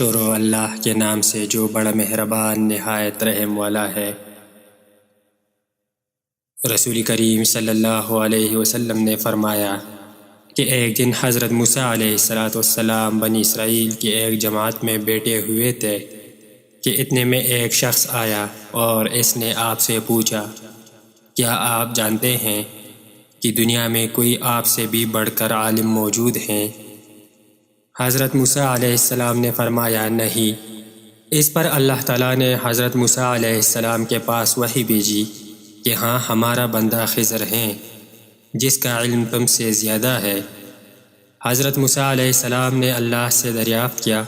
شروع اللہ کے نام سے جو بڑا مہربان نہایت رحم والا ہے۔ رسول کریم صلی اللہ علیہ وسلم نے فرمایا کہ ایک دن حضرت موسیٰ علیہ السلام بنی اسرائیل کی ایک جماعت میں بیٹھے ہوئے تھے کہ اتنے میں ایک شخص آیا اور اس نے آپ سے پوچھا، کیا آپ جانتے ہیں کہ دنیا میں کوئی آپ سے بھی بڑھ کر عالم موجود ہیں؟ حضرت موسیٰ علیہ السلام نے فرمایا، نہیں۔ اس پر اللہ تعالیٰ نے حضرت موسیٰ علیہ السلام کے پاس وحی بھیجی کہ ہاں، ہمارا بندہ خضر ہیں جس کا علم تم سے زیادہ ہے۔ حضرت موسیٰ علیہ السلام نے اللہ سے دریافت کیا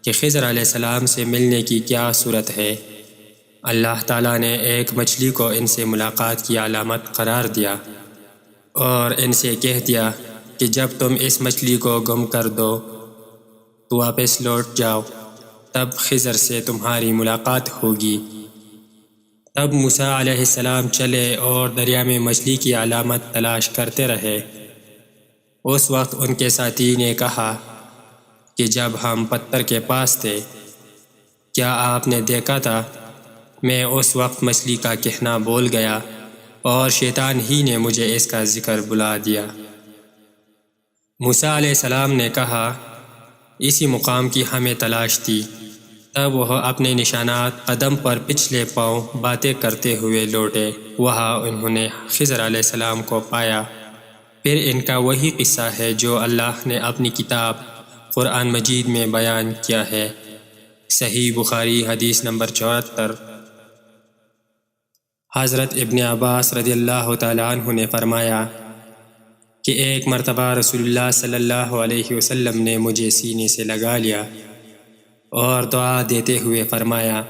کہ خضر علیہ السلام سے ملنے کی کیا صورت ہے؟ اللہ تعالیٰ نے ایک مچھلی کو ان سے ملاقات کی علامت قرار دیا اور ان سے کہہ دیا کہ جب تم اس مچھلی کو گم کر دو تو واپس لوٹ جاؤ، تب خضر سے تمہاری ملاقات ہوگی۔ تب موسیٰ علیہ السلام چلے اور دریا میں مچھلی کی علامت تلاش کرتے رہے۔ اس وقت ان کے ساتھی نے کہا کہ جب ہم پتھر کے پاس تھے، کیا آپ نے دیکھا تھا؟ میں اس وقت مچھلی کا کہنا بول گیا اور شیطان ہی نے مجھے اس کا ذکر بلا دیا۔ موسیٰ علیہ السلام نے کہا، اسی مقام کی ہمیں تلاش تھی۔ تب وہ اپنے نشانات قدم پر پچھلے پاؤں باتیں کرتے ہوئے لوٹے۔ وہاں انہوں نے خضر علیہ السلام کو پایا۔ پھر ان کا وہی قصہ ہے جو اللہ نے اپنی کتاب قرآن مجید میں بیان کیا ہے۔ صحیح بخاری حدیث نمبر 74۔ حضرت ابن عباس رضی اللہ تعالیٰ عنہ نے فرمایا کہ ایک مرتبہ رسول اللہ صلی اللہ علیہ وسلم نے مجھے سینے سے لگا لیا اور دعا دیتے ہوئے فرمایا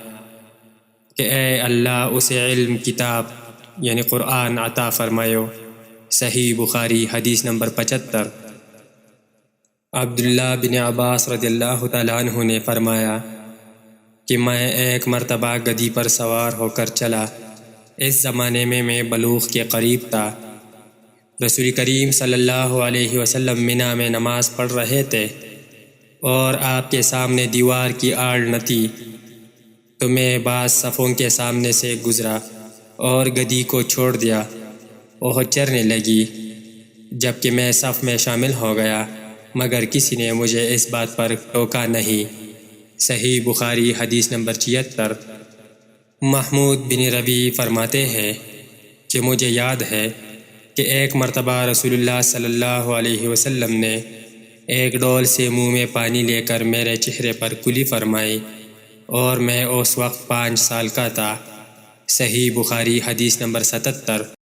کہ اے اللہ اسے علم کتاب یعنی قرآن عطا فرمائیو۔ صحیح بخاری حدیث نمبر 75۔ عبداللہ بن عباس رضی اللہ تعالیٰ عنہ نے فرمایا کہ میں ایک مرتبہ گدھی پر سوار ہو کر چلا۔ اس زمانے میں بلوغ کے قریب تھا۔ رسول کریم صلی اللہ علیہ وسلم منی میں نماز پڑھ رہے تھے اور آپ کے سامنے دیوار کی آڑ نہ تھی، تو میں بعض صفوں کے سامنے سے گزرا اور گدھی کو چھوڑ دیا۔ وہ چرنے لگی جبکہ میں صف میں شامل ہو گیا، مگر کسی نے مجھے اس بات پر ٹوکا نہیں۔ صحیح بخاری حدیث نمبر 76۔ محمود بن ربیع فرماتے ہیں کہ مجھے یاد ہے کہ ایک مرتبہ رسول اللہ صلی اللہ علیہ وسلم نے ایک ڈول سے منہ میں پانی لے کر میرے چہرے پر کلی فرمائی اور میں اس وقت 5 سال کا تھا۔ صحیح بخاری حدیث نمبر 77۔